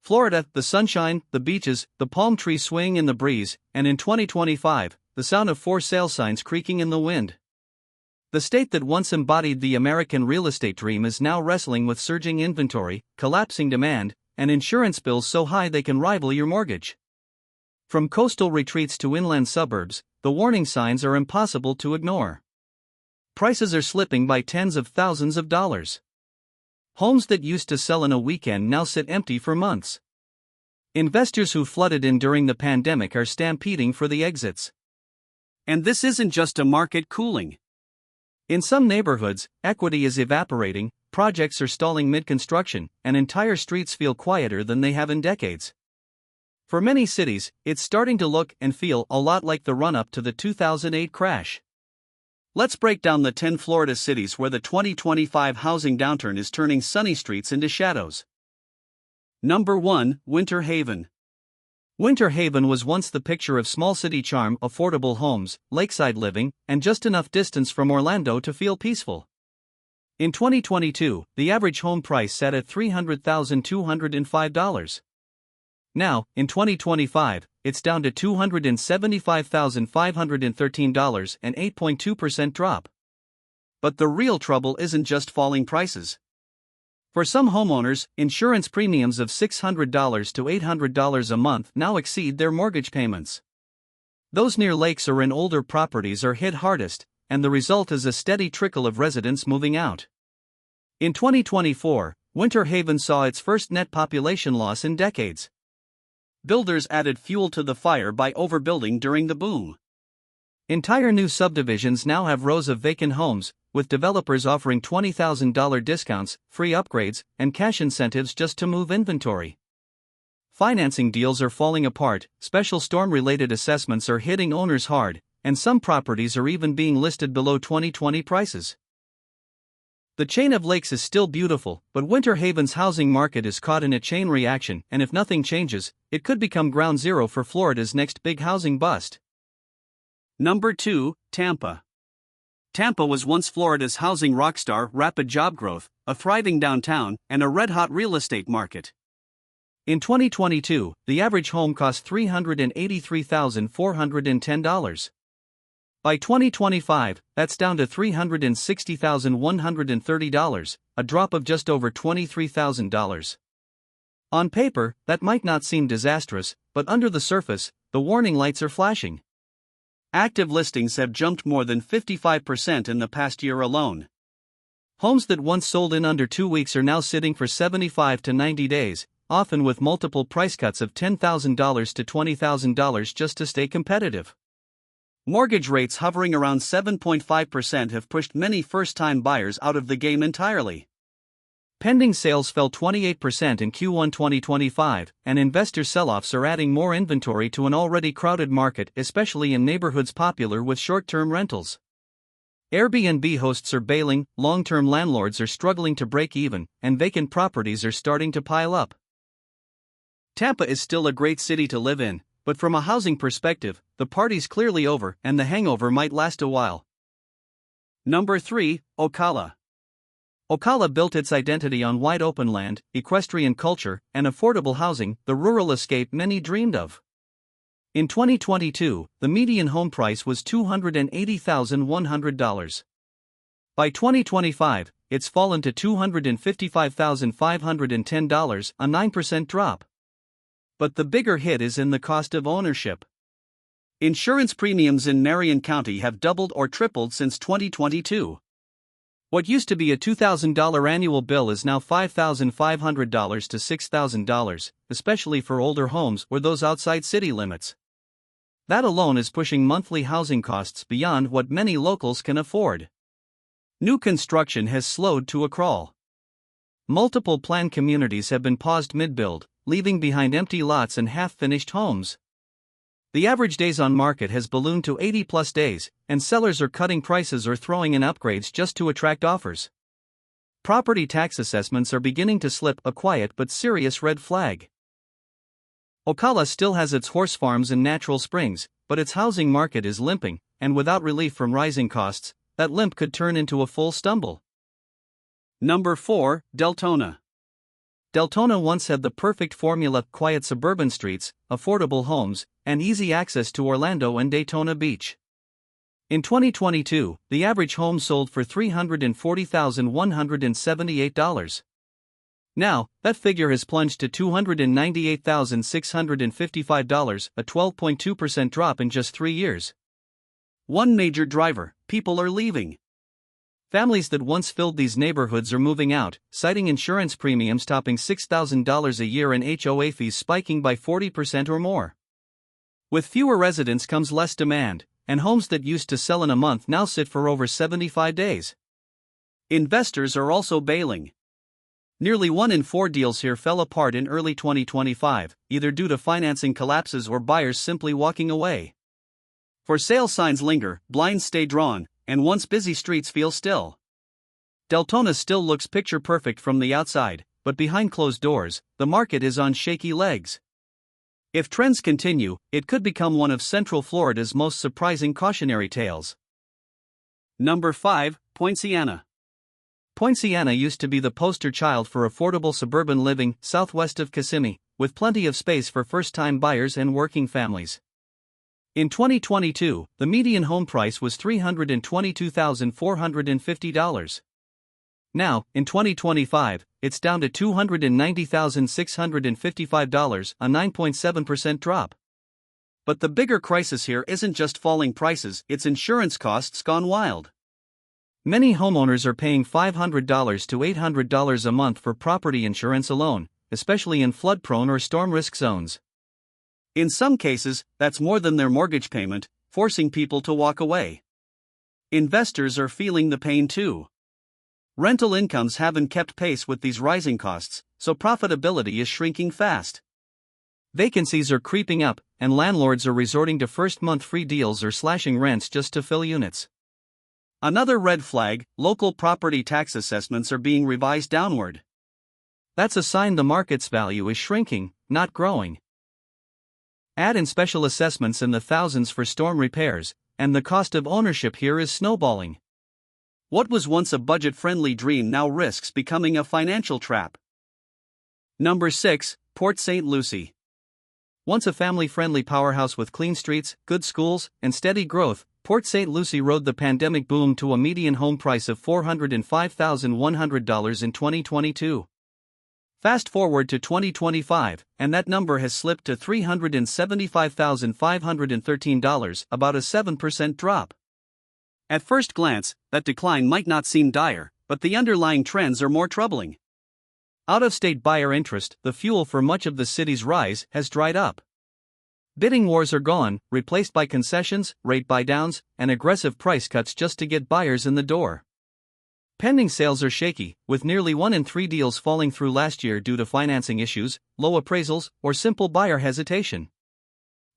Florida, the sunshine, the beaches, the palm trees swaying in the breeze, and in 2025, the sound of for sale signs creaking in the wind. The state that once embodied the American real estate dream is now wrestling with surging inventory, collapsing demand, and insurance bills so high they can rival your mortgage. From coastal retreats to inland suburbs, the warning signs are impossible to ignore. Prices are slipping by tens of thousands of dollars. Homes that used to sell in a weekend now sit empty for months. Investors who flooded in during the pandemic are stampeding for the exits. And this isn't just a market cooling. In some neighborhoods, equity is evaporating, projects are stalling mid-construction, and entire streets feel quieter than they have in decades. For many cities, it's starting to look and feel a lot like the run-up to the 2008 crash. Let's break down the 10 Florida cities where the 2025 housing downturn is turning sunny streets into shadows. Number 1, Winter Haven. Winter Haven was once the picture of small city charm, affordable homes, lakeside living, and just enough distance from Orlando to feel peaceful. In 2022, the average home price sat at $300,205. Now, in 2025, it's down to $275,513, an 8.2% drop. But the real trouble isn't just falling prices. For some homeowners, insurance premiums of $600 to $800 a month now exceed their mortgage payments. Those near lakes or in older properties are hit hardest, and the result is a steady trickle of residents moving out. In 2024, Winter Haven saw its first net population loss in decades. Builders added fuel to the fire by overbuilding during the boom. Entire new subdivisions now have rows of vacant homes, with developers offering $20,000 discounts, free upgrades, and cash incentives just to move inventory. Financing deals are falling apart, special storm-related assessments are hitting owners hard, and some properties are even being listed below 2020 prices. The chain of lakes is still beautiful, but Winter Haven's housing market is caught in a chain reaction, and if nothing changes, it could become ground zero for Florida's next big housing bust. Number 2, Tampa. Tampa was once Florida's housing rockstar, rapid job growth, a thriving downtown, and a red-hot real estate market. In 2022, the average home cost $383,410. By 2025, that's down to $360,130, a drop of just over $23,000. On paper, that might not seem disastrous, but under the surface, the warning lights are flashing. Active listings have jumped more than 55% in the past year alone. Homes that once sold in under 2 weeks are now sitting for 75 to 90 days, often with multiple price cuts of $10,000 to $20,000 just to stay competitive. Mortgage rates hovering around 7.5% have pushed many first-time buyers out of the game entirely. Pending sales fell 28% in Q1 2025, and investor sell-offs are adding more inventory to an already crowded market, especially in neighborhoods popular with short-term rentals. Airbnb hosts are bailing, long-term landlords are struggling to break even, and vacant properties are starting to pile up. Tampa is still a great city to live in, but from a housing perspective, the party's clearly over and the hangover might last a while. Number 3, Ocala. Ocala built its identity on wide open land, equestrian culture, and affordable housing, the rural escape many dreamed of. In 2022, the median home price was $280,100. By 2025, it's fallen to $255,510, a 9% drop. But the bigger hit is in the cost of ownership. Insurance premiums in Marion County have doubled or tripled since 2022. What used to be a $2,000 annual bill is now $5,500 to $6,000, especially for older homes or those outside city limits. That alone is pushing monthly housing costs beyond what many locals can afford. New construction has slowed to a crawl. Multiple planned communities have been paused mid-build, leaving behind empty lots and half-finished homes. The average days on market has ballooned to 80-plus days, and sellers are cutting prices or throwing in upgrades just to attract offers. Property tax assessments are beginning to slip, a quiet but serious red flag. Ocala still has its horse farms and natural springs, but its housing market is limping, and without relief from rising costs, that limp could turn into a full stumble. Number 4, Deltona. Deltona once had the perfect formula: quiet suburban streets, affordable homes, and easy access to Orlando and Daytona Beach. In 2022, the average home sold for $340,178. Now, that figure has plunged to $298,655, a 12.2% drop in just 3 years. One major driver: people are leaving. Families that once filled these neighborhoods are moving out, citing insurance premiums topping $6,000 a year and HOA fees spiking by 40% or more. With fewer residents comes less demand, and homes that used to sell in a month now sit for over 75 days. Investors are also bailing. Nearly 1 in 4 deals here fell apart in early 2025, either due to financing collapses or buyers simply walking away. For sale signs linger, blinds stay drawn, and once busy streets feel still. Deltona still looks picture perfect from the outside, but behind closed doors, the market is on shaky legs. If trends continue, it could become one of Central Florida's most surprising cautionary tales. Number 5, Poinciana. Poinciana used to be the poster child for affordable suburban living southwest of Kissimmee, with plenty of space for first-time buyers and working families. In 2022, the median home price was $322,450. Now, in 2025, it's down to $290,655, a 9.7% drop. But the bigger crisis here isn't just falling prices, it's insurance costs gone wild. Many homeowners are paying $500 to $800 a month for property insurance alone, especially in flood-prone or storm risk zones. In some cases, that's more than their mortgage payment, forcing people to walk away. Investors are feeling the pain too. Rental incomes haven't kept pace with these rising costs, so profitability is shrinking fast. Vacancies are creeping up, and landlords are resorting to first-month free deals or slashing rents just to fill units. Another red flag: local property tax assessments are being revised downward. That's a sign the market's value is shrinking, not growing. Add in special assessments in the thousands for storm repairs, and the cost of ownership here is snowballing. What was once a budget-friendly dream now risks becoming a financial trap. Number 6, Port St. Lucie. Once a family-friendly powerhouse with clean streets, good schools, and steady growth, Port St. Lucie rode the pandemic boom to a median home price of $405,100 in 2022. Fast forward to 2025, and that number has slipped to $375,513, about a 7% drop. At first glance, that decline might not seem dire, but the underlying trends are more troubling. Out-of-state buyer interest, the fuel for much of the city's rise, has dried up. Bidding wars are gone, replaced by concessions, rate buydowns, and aggressive price cuts just to get buyers in the door. Pending sales are shaky, with nearly 1 in 3 deals falling through last year due to financing issues, low appraisals, or simple buyer hesitation.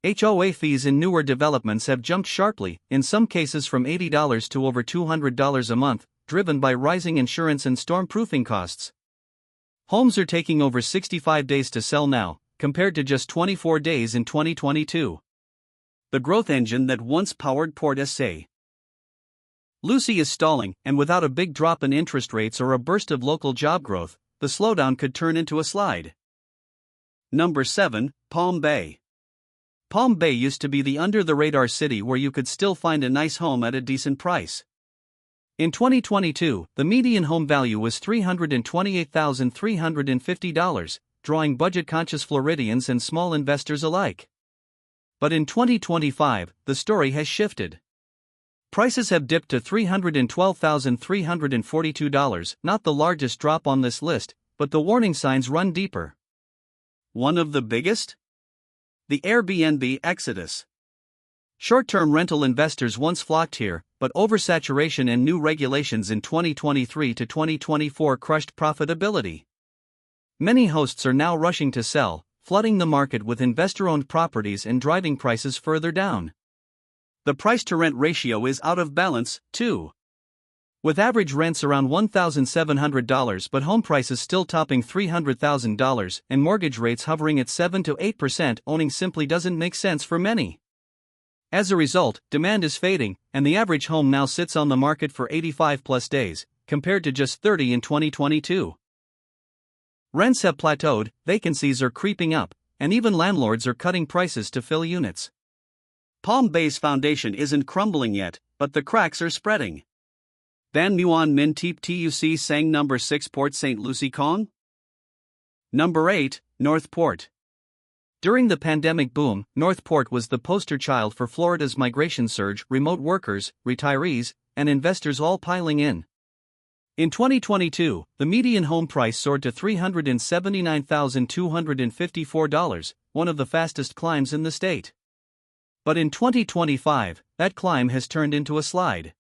HOA fees in newer developments have jumped sharply, in some cases from $80 to over $200 a month, driven by rising insurance and storm-proofing costs. Homes are taking over 65 days to sell now, compared to just 24 days in 2022. The growth engine that once powered Port St. Lucie is stalling, and without a big drop in interest rates or a burst of local job growth, the slowdown could turn into a slide. Number 7, Palm Bay. Palm Bay used to be the under-the-radar city where you could still find a nice home at a decent price. In 2022, the median home value was $328,350, drawing budget-conscious Floridians and small investors alike. But in 2025, the story has shifted. Prices have dipped to $312,342, not the largest drop on this list, but the warning signs run deeper. One of the biggest? The Airbnb exodus. Short-term rental investors once flocked here, but oversaturation and new regulations in 2023 to 2024 crushed profitability. Many hosts are now rushing to sell, flooding the market with investor-owned properties and driving prices further down. The price-to-rent ratio is out of balance, too. With average rents around $1,700 but home prices still topping $300,000 and mortgage rates hovering at 7 to 8%, owning simply doesn't make sense for many. As a result, demand is fading, and the average home now sits on the market for 85-plus days, compared to just 30 in 2022. Rents have plateaued, vacancies are creeping up, and even landlords are cutting prices to fill units. Palm Bay's foundation isn't crumbling yet, but the cracks are spreading. Ban Muan Min Teep Tuc Sang Number 6 Port St. Lucie Kong. Number 8, North Port. During the pandemic boom, North Port was the poster child for Florida's migration surge, remote workers, retirees, and investors all piling in. In 2022, the median home price soared to $379,254, one of the fastest climbs in the state. But in 2025, that climb has turned into a slide.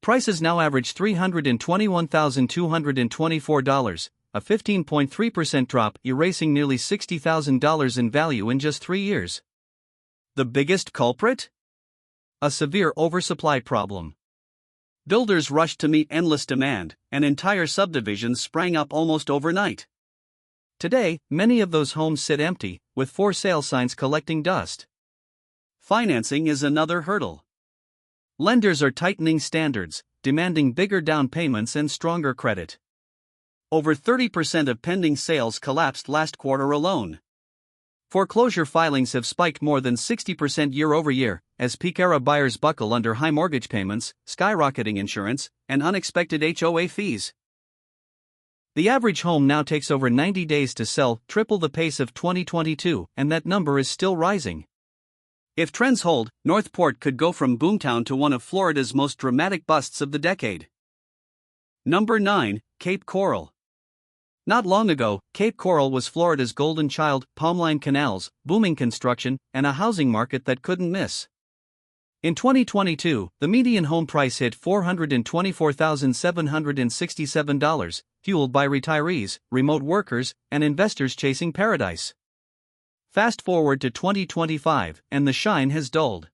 Prices now average $321,224, a 15.3% drop, erasing nearly $60,000 in value in just 3 years. The biggest culprit? A severe oversupply problem. Builders rushed to meet endless demand, and entire subdivisions sprang up almost overnight. Today, many of those homes sit empty, with for sale signs collecting dust. Financing is another hurdle. Lenders are tightening standards, demanding bigger down payments and stronger credit. Over 30% of pending sales collapsed last quarter alone. Foreclosure filings have spiked more than 60% year over year, as peak-era buyers buckle under high mortgage payments, skyrocketing insurance, and unexpected HOA fees. The average home now takes over 90 days to sell, triple the pace of 2022, and that number is still rising. If trends hold, North Port could go from boomtown to one of Florida's most dramatic busts of the decade. Number 9, Cape Coral. Not long ago, Cape Coral was Florida's golden child, palm-lined canals, booming construction, and a housing market that couldn't miss. In 2022, the median home price hit $424,767, fueled by retirees, remote workers, and investors chasing paradise. Fast forward to 2025, and the shine has dulled.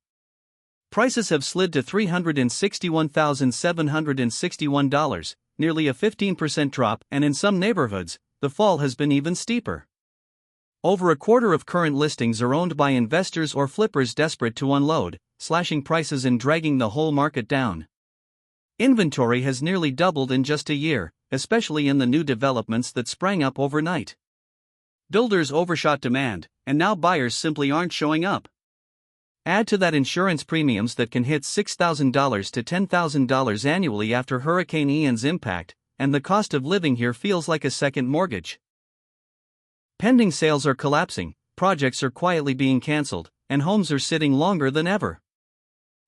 Prices have slid to $361,761, nearly a 15% drop, and in some neighborhoods, the fall has been even steeper. Over a quarter of current listings are owned by investors or flippers desperate to unload, slashing prices and dragging the whole market down. Inventory has nearly doubled in just a year, especially in the new developments that sprang up overnight. Builders overshot demand, and now buyers simply aren't showing up. Add to that insurance premiums that can hit $6,000 to $10,000 annually after Hurricane Ian's impact, and the cost of living here feels like a second mortgage. Pending sales are collapsing, projects are quietly being cancelled, and homes are sitting longer than ever.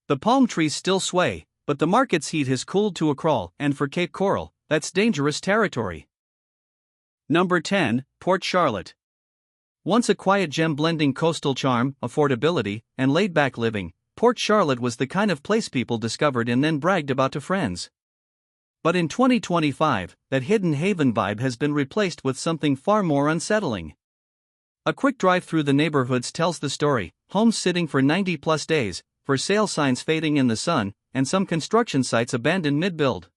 The palm trees still sway, but the market's heat has cooled to a crawl, and for Cape Coral, that's dangerous territory. Number 10, Port Charlotte. Once a quiet gem blending coastal charm, affordability, and laid-back living, Port Charlotte was the kind of place people discovered and then bragged about to friends. But in 2025, that hidden haven vibe has been replaced with something far more unsettling. A quick drive through the neighborhoods tells the story: homes sitting for 90-plus days, for sale signs fading in the sun, and some construction sites abandoned mid-build.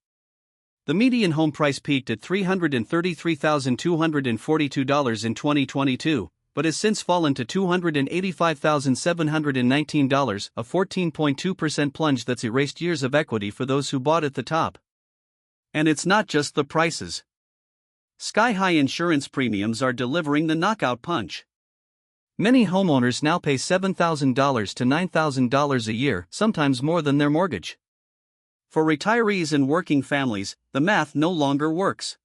The median home price peaked at $333,242 in 2022, but has since fallen to $285,719, a 14.2% plunge that's erased years of equity for those who bought at the top. And it's not just the prices. Sky-high insurance premiums are delivering the knockout punch. Many homeowners now pay $7,000 to $9,000 a year, sometimes more than their mortgage. For retirees and working families, the math no longer works.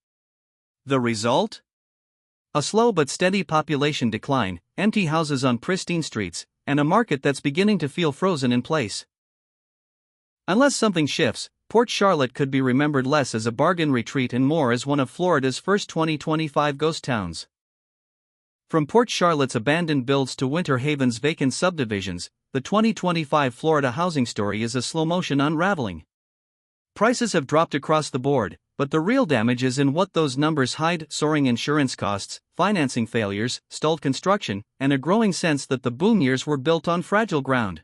The result? A slow but steady population decline, empty houses on pristine streets, and a market that's beginning to feel frozen in place. Unless something shifts, Port Charlotte could be remembered less as a bargain retreat and more as one of Florida's first 2025 ghost towns. From Port Charlotte's abandoned builds to Winter Haven's vacant subdivisions, the 2025 Florida housing story is a slow-motion unraveling. Prices have dropped across the board, but the real damage is in what those numbers hide: soaring insurance costs, financing failures, stalled construction, and a growing sense that the boom years were built on fragile ground.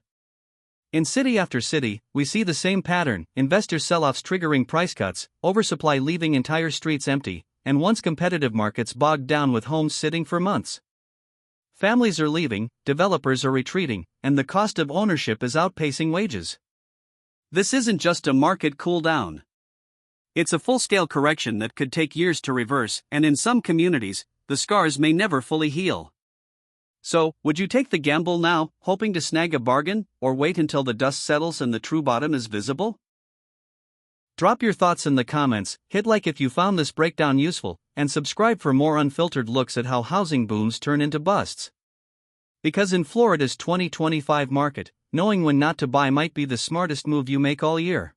In city after city, we see the same pattern: investor sell-offs triggering price cuts, oversupply leaving entire streets empty, and once competitive markets bogged down with homes sitting for months. Families are leaving, developers are retreating, and the cost of ownership is outpacing wages. This isn't just a market cool down. It's a full-scale correction that could take years to reverse, and in some communities, the scars may never fully heal. So, would you take the gamble now, hoping to snag a bargain, or wait until the dust settles and the true bottom is visible? Drop your thoughts in the comments, hit like if you found this breakdown useful, and subscribe for more unfiltered looks at how housing booms turn into busts. Because in Florida's 2025 market, knowing when not to buy might be the smartest move you make all year.